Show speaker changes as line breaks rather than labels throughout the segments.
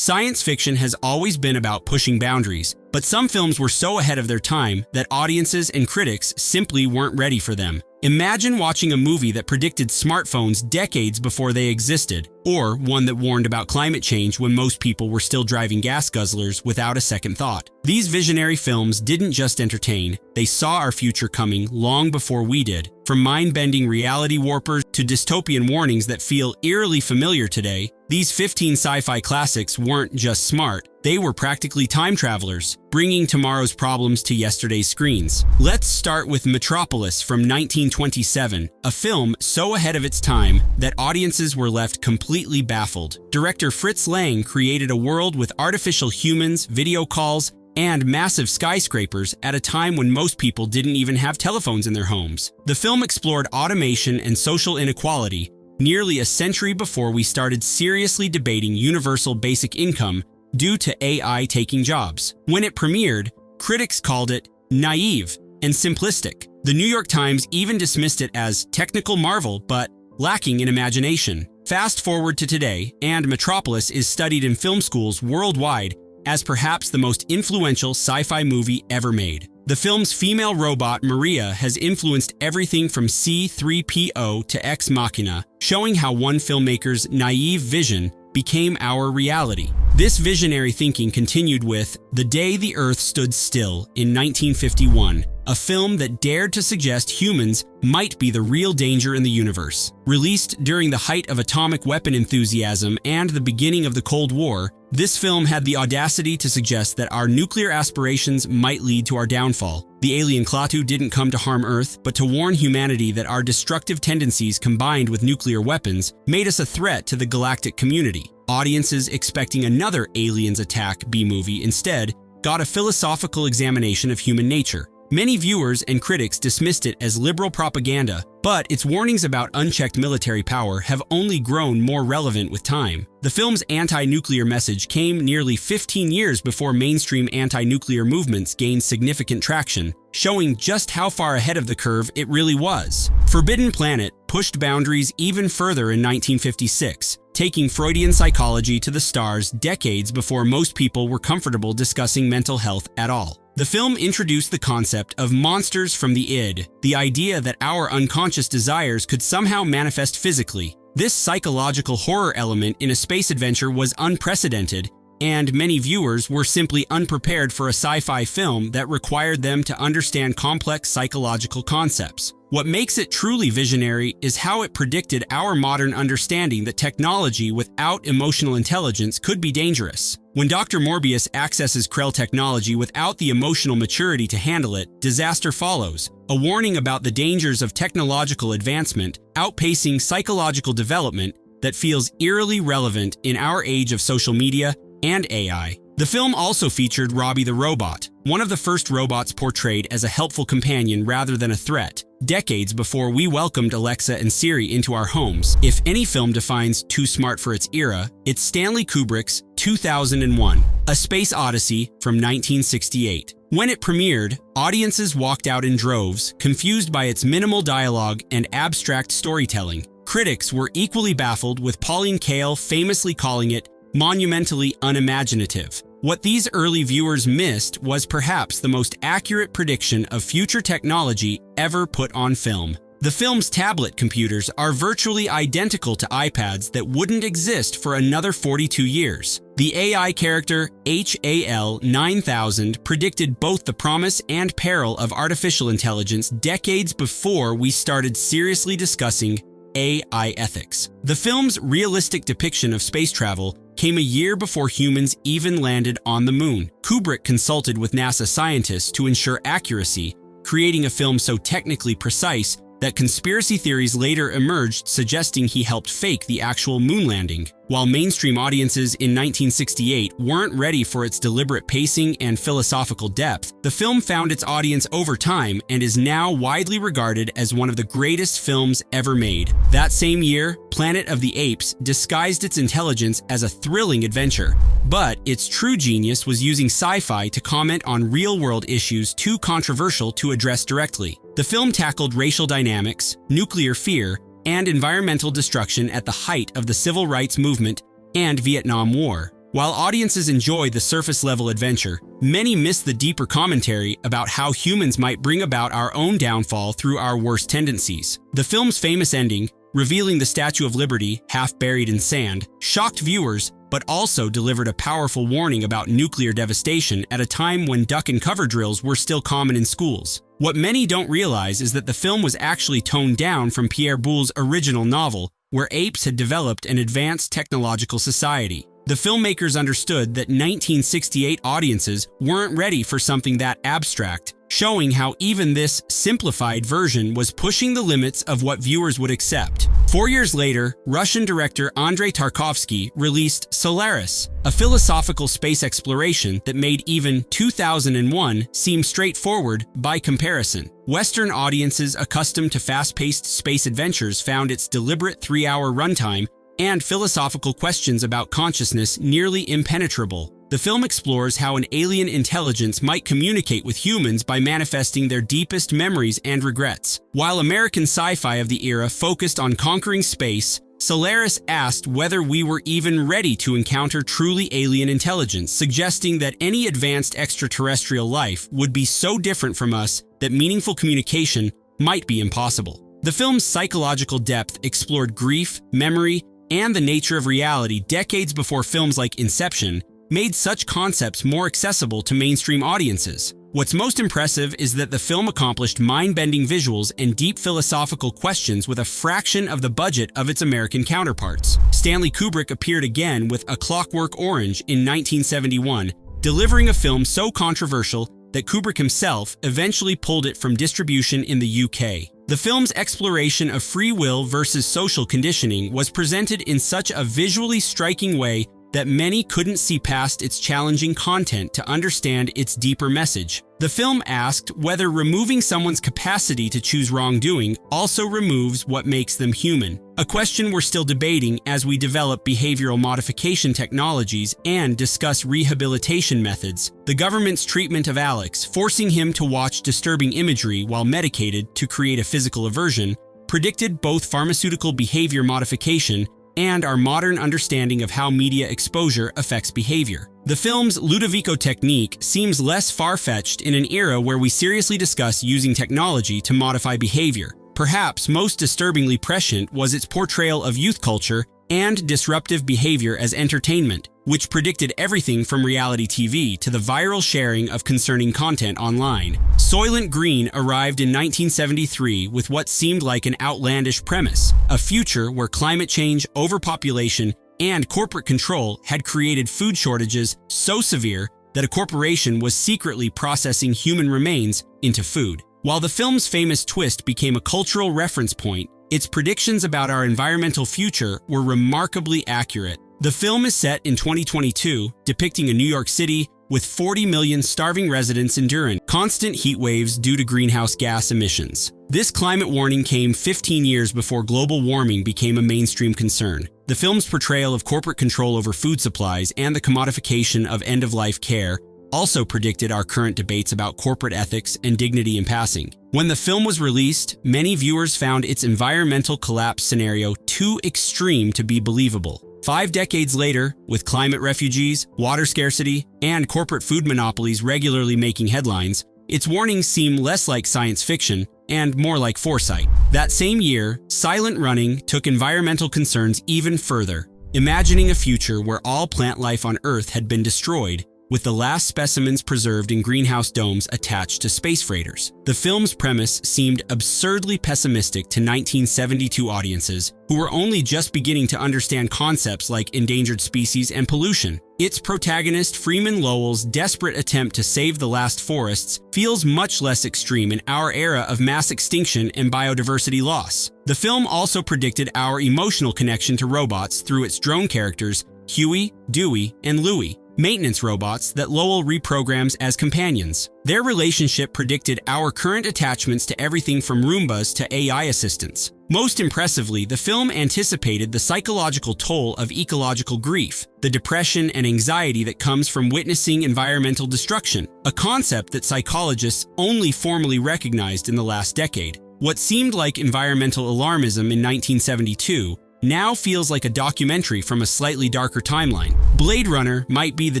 Science fiction has always been about pushing boundaries, but some films were so ahead of their time that audiences and critics simply weren't ready for them. Imagine watching a movie that predicted smartphones decades before they existed, or one that warned about climate change when most people were still driving gas guzzlers without a second thought. These visionary films didn't just entertain, they saw our future coming long before we did. From mind-bending reality warpers to dystopian warnings that feel eerily familiar today, these 15 sci-fi classics weren't just smart, they were practically time travelers, bringing tomorrow's problems to yesterday's screens. Let's start with Metropolis from 1927, a film so ahead of its time that audiences were left completely baffled. Director Fritz Lang created a world with artificial humans, video calls, and massive skyscrapers at a time when most people didn't even have telephones in their homes. The film explored automation and social inequality nearly a century before we started seriously debating universal basic income due to AI taking jobs. When it premiered, critics called it naive and simplistic. The New York Times even dismissed it as technical marvel but lacking in imagination. Fast forward to today, and Metropolis is studied in film schools worldwide as perhaps the most influential sci-fi movie ever made. The film's female robot, Maria, has influenced everything from C-3PO to Ex Machina, showing how one filmmaker's naive vision became our reality. This visionary thinking continued with The Day the Earth Stood Still in 1951, a film that dared to suggest humans might be the real danger in the universe. Released during the height of atomic weapon enthusiasm and the beginning of the Cold War, this film had the audacity to suggest that our nuclear aspirations might lead to our downfall. The alien Klaatu didn't come to harm Earth, but to warn humanity that our destructive tendencies combined with nuclear weapons made us a threat to the galactic community. Audiences expecting another Aliens Attack B-movie instead got a philosophical examination of human nature. Many viewers and critics dismissed it as liberal propaganda, but its warnings about unchecked military power have only grown more relevant with time. The film's anti-nuclear message came nearly 15 years before mainstream anti-nuclear movements gained significant traction, showing just how far ahead of the curve it really was. Forbidden Planet pushed boundaries even further in 1956, taking Freudian psychology to the stars decades before most people were comfortable discussing mental health at all. The film introduced the concept of monsters from the id, the idea that our unconscious desires could somehow manifest physically. This psychological horror element in a space adventure was unprecedented, and many viewers were simply unprepared for a sci-fi film that required them to understand complex psychological concepts. What makes it truly visionary is how it predicted our modern understanding that technology without emotional intelligence could be dangerous. When Dr. Morbius accesses Krell technology without the emotional maturity to handle it, disaster follows, a warning about the dangers of technological advancement outpacing psychological development that feels eerily relevant in our age of social media and AI. The film also featured Robbie the Robot, one of the first robots portrayed as a helpful companion rather than a threat, decades before we welcomed Alexa and Siri into our homes. If any film defines too smart for its era, it's Stanley Kubrick's 2001, A Space Odyssey from 1968. When it premiered, audiences walked out in droves, confused by its minimal dialogue and abstract storytelling. Critics were equally baffled, with Pauline Kael famously calling it monumentally unimaginative. What these early viewers missed was perhaps the most accurate prediction of future technology ever put on film. The film's tablet computers are virtually identical to iPads that wouldn't exist for another 42 years. The AI character HAL 9000 predicted both the promise and peril of artificial intelligence decades before we started seriously discussing AI ethics. The film's realistic depiction of space travel came a year before humans even landed on the moon. Kubrick consulted with NASA scientists to ensure accuracy, creating a film so technically precise that conspiracy theories later emerged suggesting he helped fake the actual moon landing. While mainstream audiences in 1968 weren't ready for its deliberate pacing and philosophical depth, the film found its audience over time and is now widely regarded as one of the greatest films ever made. That same year, Planet of the Apes disguised its intelligence as a thrilling adventure, but its true genius was using sci-fi to comment on real-world issues too controversial to address directly. The film tackled racial dynamics, nuclear fear, and environmental destruction at the height of the civil rights movement and Vietnam War. While audiences enjoy the surface-level adventure, many miss the deeper commentary about how humans might bring about our own downfall through our worst tendencies. The film's famous ending, revealing the Statue of Liberty half buried in sand, shocked viewers, but also delivered a powerful warning about nuclear devastation at a time when duck and cover drills were still common in schools. What many don't realize is that the film was actually toned down from Pierre Boulle's original novel, where apes had developed an advanced technological society. The filmmakers understood that 1968 audiences weren't ready for something that abstract, showing how even this simplified version was pushing the limits of what viewers would accept. 4 years later, Russian director Andrei Tarkovsky released Solaris, a philosophical space exploration that made even 2001 seem straightforward by comparison. Western audiences accustomed to fast-paced space adventures found its deliberate 3-hour runtime and philosophical questions about consciousness nearly impenetrable. The film explores how an alien intelligence might communicate with humans by manifesting their deepest memories and regrets. While American sci-fi of the era focused on conquering space, Solaris asked whether we were even ready to encounter truly alien intelligence, suggesting that any advanced extraterrestrial life would be so different from us that meaningful communication might be impossible. The film's psychological depth explored grief, memory, and the nature of reality decades before films like Inception made such concepts more accessible to mainstream audiences. What's most impressive is that the film accomplished mind-bending visuals and deep philosophical questions with a fraction of the budget of its American counterparts. Stanley Kubrick appeared again with A Clockwork Orange in 1971, delivering a film so controversial that Kubrick himself eventually pulled it from distribution in the UK. The film's exploration of free will versus social conditioning was presented in such a visually striking way that many couldn't see past its challenging content to understand its deeper message. The film asked whether removing someone's capacity to choose wrongdoing also removes what makes them human, a question we're still debating as we develop behavioral modification technologies and discuss rehabilitation methods. The government's treatment of Alex, forcing him to watch disturbing imagery while medicated to create a physical aversion, predicted both pharmaceutical behavior modification and our modern understanding of how media exposure affects behavior. The film's Ludovico technique seems less far-fetched in an era where we seriously discuss using technology to modify behavior. Perhaps most disturbingly prescient was its portrayal of youth culture and disruptive behavior as entertainment, which predicted everything from reality TV to the viral sharing of concerning content online. Soylent Green arrived in 1973 with what seemed like an outlandish premise, a future where climate change, overpopulation, and corporate control had created food shortages so severe that a corporation was secretly processing human remains into food. While the film's famous twist became a cultural reference point, its predictions about our environmental future were remarkably accurate. The film is set in 2022, depicting a New York City with 40 million starving residents enduring constant heat waves due to greenhouse gas emissions. This climate warning came 15 years before global warming became a mainstream concern. The film's portrayal of corporate control over food supplies and the commodification of end-of-life care also predicted our current debates about corporate ethics and dignity in passing. When the film was released, many viewers found its environmental collapse scenario too extreme to be believable. 5 decades later, with climate refugees, water scarcity, and corporate food monopolies regularly making headlines, its warnings seem less like science fiction and more like foresight. That same year, Silent Running took environmental concerns even further, imagining a future where all plant life on Earth had been destroyed, with the last specimens preserved in greenhouse domes attached to space freighters. The film's premise seemed absurdly pessimistic to 1972 audiences who were only just beginning to understand concepts like endangered species and pollution. Its protagonist, Freeman Lowell's desperate attempt to save the last forests, feels much less extreme in our era of mass extinction and biodiversity loss. The film also predicted our emotional connection to robots through its drone characters, Huey, Dewey, and Louie, maintenance robots that Lowell reprograms as companions. Their relationship predicted our current attachments to everything from Roombas to AI assistants. Most impressively, the film anticipated the psychological toll of ecological grief, the depression and anxiety that comes from witnessing environmental destruction, a concept that psychologists only formally recognized in the last decade. What seemed like environmental alarmism in 1972 now feels like a documentary from a slightly darker timeline. Blade Runner might be the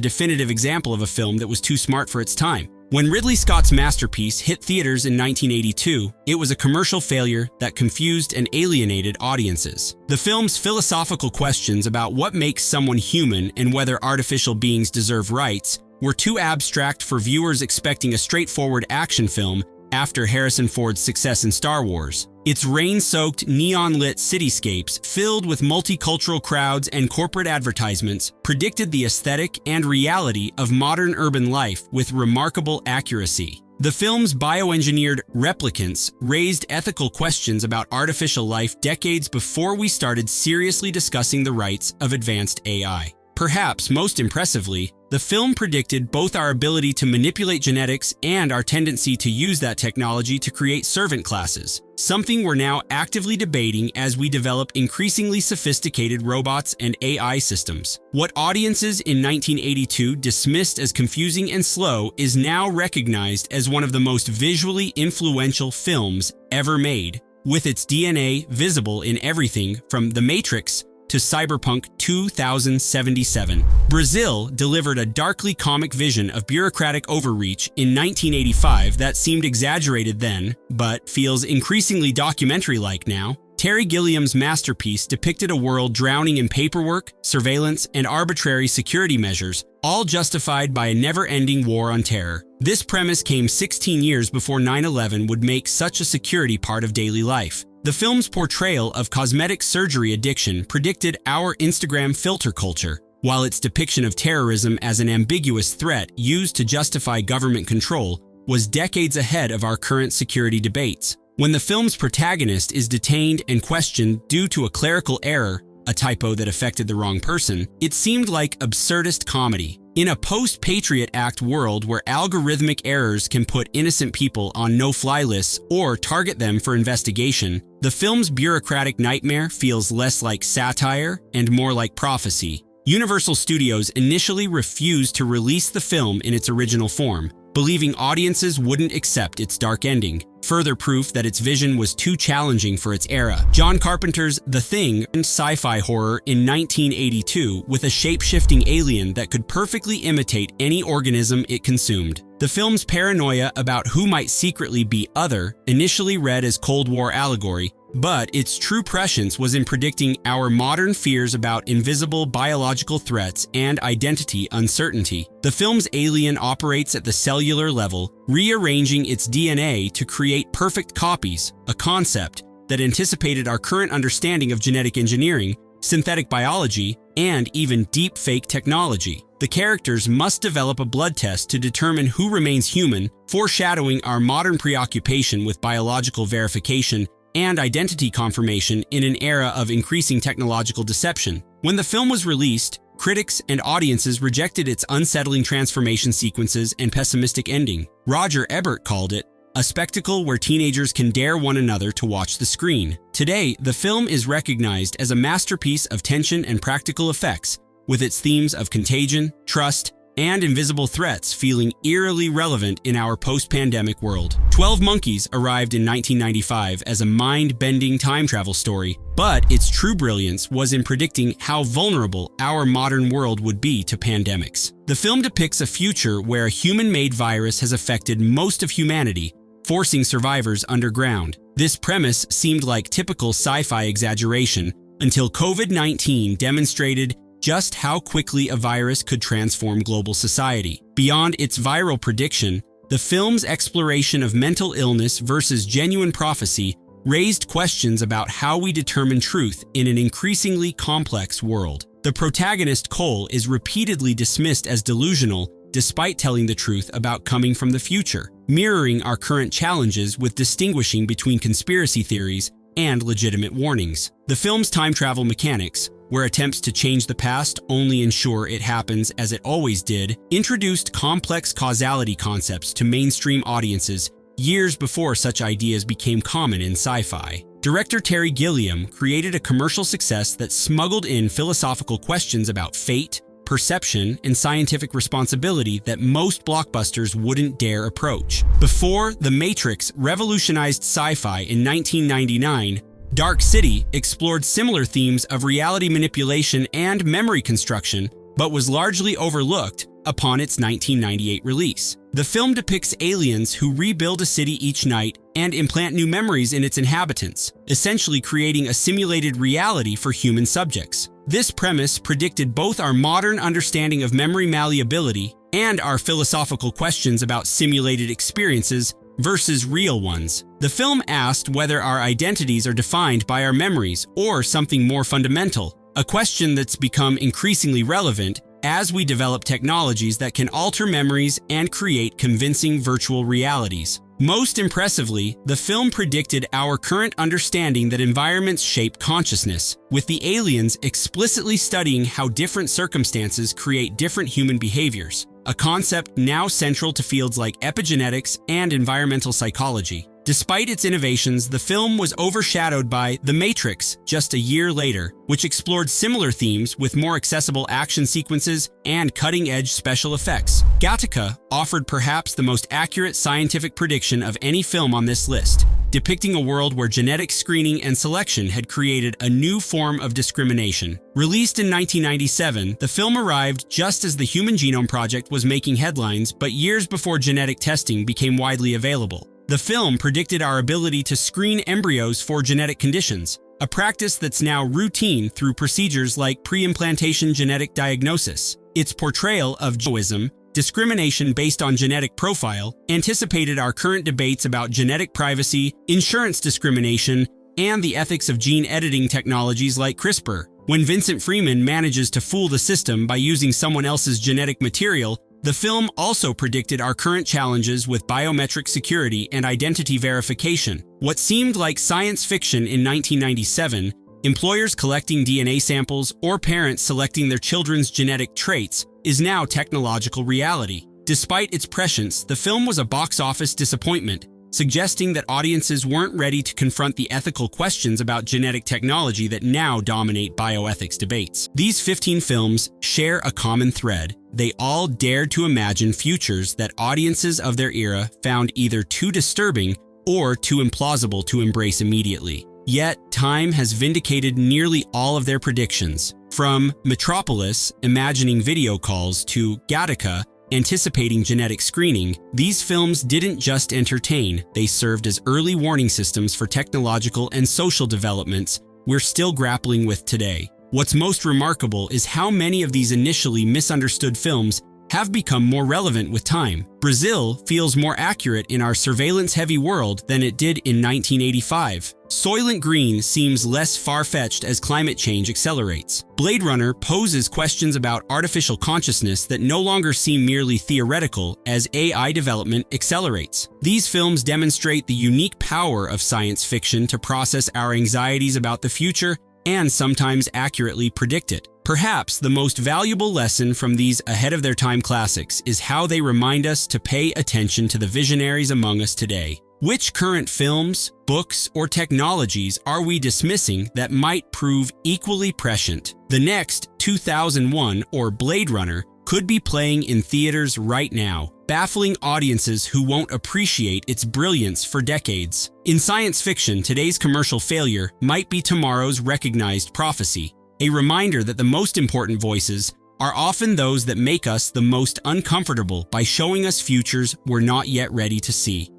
definitive example of a film that was too smart for its time. When Ridley Scott's masterpiece hit theaters in 1982, it was a commercial failure that confused and alienated audiences. The film's philosophical questions about what makes someone human and whether artificial beings deserve rights were too abstract for viewers expecting a straightforward action film after Harrison Ford's success in Star Wars. Its rain-soaked, neon-lit cityscapes, filled with multicultural crowds and corporate advertisements, predicted the aesthetic and reality of modern urban life with remarkable accuracy. The film's bioengineered replicants raised ethical questions about artificial life decades before we started seriously discussing the rights of advanced AI. Perhaps most impressively, the film predicted both our ability to manipulate genetics and our tendency to use that technology to create servant classes, something we're now actively debating as we develop increasingly sophisticated robots and AI systems. What audiences in 1982 dismissed as confusing and slow is now recognized as one of the most visually influential films ever made, with its DNA visible in everything from The Matrix to Cyberpunk 2077. Brazil delivered a darkly comic vision of bureaucratic overreach in 1985 that seemed exaggerated then, but feels increasingly documentary-like now. Terry Gilliam's masterpiece depicted a world drowning in paperwork, surveillance, and arbitrary security measures, all justified by a never-ending war on terror. This premise came 16 years before 9/11 would make such a security part of daily life. The film's portrayal of cosmetic surgery addiction predicted our Instagram filter culture, while its depiction of terrorism as an ambiguous threat used to justify government control was decades ahead of our current security debates. When the film's protagonist is detained and questioned due to a clerical error, a typo that affected the wrong person, it seemed like absurdist comedy. In a post-Patriot Act world where algorithmic errors can put innocent people on no-fly lists or target them for investigation, the film's bureaucratic nightmare feels less like satire and more like prophecy. Universal Studios initially refused to release the film in its original form, believing audiences wouldn't accept its dark ending, further proof that its vision was too challenging for its era. John Carpenter's The Thing and sci-fi horror in 1982 with a shape-shifting alien that could perfectly imitate any organism it consumed. The film's paranoia about who might secretly be other initially read as Cold War allegory, but its true prescience was in predicting our modern fears about invisible biological threats and identity uncertainty. The film's alien operates at the cellular level, rearranging its DNA to create perfect copies, a concept that anticipated our current understanding of genetic engineering, synthetic biology, and even deep fake technology. The characters must develop a blood test to determine who remains human, foreshadowing our modern preoccupation with biological verification and identity confirmation in an era of increasing technological deception. When the film was released, critics and audiences rejected its unsettling transformation sequences and pessimistic ending. Roger Ebert called it a spectacle where teenagers can dare one another to watch the screen. Today, the film is recognized as a masterpiece of tension and practical effects, with its themes of contagion, trust, and invisible threats feeling eerily relevant in our post-pandemic world. 12 Monkeys arrived in 1995 as a mind-bending time travel story, but its true brilliance was in predicting how vulnerable our modern world would be to pandemics. The film depicts a future where a human-made virus has affected most of humanity, forcing survivors underground. This premise seemed like typical sci-fi exaggeration until COVID-19 demonstrated just how quickly a virus could transform global society. Beyond its viral prediction, the film's exploration of mental illness versus genuine prophecy raised questions about how we determine truth in an increasingly complex world. The protagonist, Cole, is repeatedly dismissed as delusional despite telling the truth about coming from the future, mirroring our current challenges with distinguishing between conspiracy theories and legitimate warnings. The film's time travel mechanics, where attempts to change the past only ensure it happens as it always did, introduced complex causality concepts to mainstream audiences years before such ideas became common in sci-fi. Director Terry Gilliam created a commercial success that smuggled in philosophical questions about fate, perception, and scientific responsibility that most blockbusters wouldn't dare approach. Before The Matrix revolutionized sci-fi in 1999, Dark City explored similar themes of reality manipulation and memory construction, but was largely overlooked upon its 1998 release. The film depicts aliens who rebuild a city each night and implant new memories in its inhabitants, essentially creating a simulated reality for human subjects. This premise predicted both our modern understanding of memory malleability and our philosophical questions about simulated experiences versus real ones. The film asked whether our identities are defined by our memories or something more fundamental, a question that's become increasingly relevant as we develop technologies that can alter memories and create convincing virtual realities. Most impressively, the film predicted our current understanding that environments shape consciousness, with the aliens explicitly studying how different circumstances create different human behaviors, a concept now central to fields like epigenetics and environmental psychology. Despite its innovations, the film was overshadowed by The Matrix just a year later, which explored similar themes with more accessible action sequences and cutting-edge special effects. Gattaca offered perhaps the most accurate scientific prediction of any film on this list, depicting a world where genetic screening and selection had created a new form of discrimination. Released in 1997, the film arrived just as the Human Genome Project was making headlines, but years before genetic testing became widely available. The film predicted our ability to screen embryos for genetic conditions, a practice that's now routine through procedures like pre-implantation genetic diagnosis. Its portrayal of geoism, discrimination based on genetic profile, anticipated our current debates about genetic privacy, insurance discrimination, and the ethics of gene editing technologies like CRISPR. When Vincent Freeman manages to fool the system by using someone else's genetic material, the film also predicted our current challenges with biometric security and identity verification. What seemed like science fiction in 1997, employers collecting DNA samples or parents selecting their children's genetic traits, is now technological reality. Despite its prescience, the film was a box office disappointment, suggesting that audiences weren't ready to confront the ethical questions about genetic technology that now dominate bioethics debates. These 15 films share a common thread. They all dared to imagine futures that audiences of their era found either too disturbing or too implausible to embrace immediately. Yet, time has vindicated nearly all of their predictions. From Metropolis, imagining video calls, to Gattaca, anticipating genetic screening, these films didn't just entertain, they served as early warning systems for technological and social developments we're still grappling with today. What's most remarkable is how many of these initially misunderstood films have become more relevant with time. Brazil feels more accurate in our surveillance-heavy world than it did in 1985. Soylent Green seems less far-fetched as climate change accelerates. Blade Runner poses questions about artificial consciousness that no longer seem merely theoretical as AI development accelerates. These films demonstrate the unique power of science fiction to process our anxieties about the future and sometimes accurately predict it. Perhaps the most valuable lesson from these ahead-of-their-time classics is how they remind us to pay attention to the visionaries among us today. Which current films, books, or technologies are we dismissing that might prove equally prescient? The next 2001 or Blade Runner could be playing in theaters right now, baffling audiences who won't appreciate its brilliance for decades. In science fiction, today's commercial failure might be tomorrow's recognized prophecy, a reminder that the most important voices are often those that make us the most uncomfortable by showing us futures we're not yet ready to see.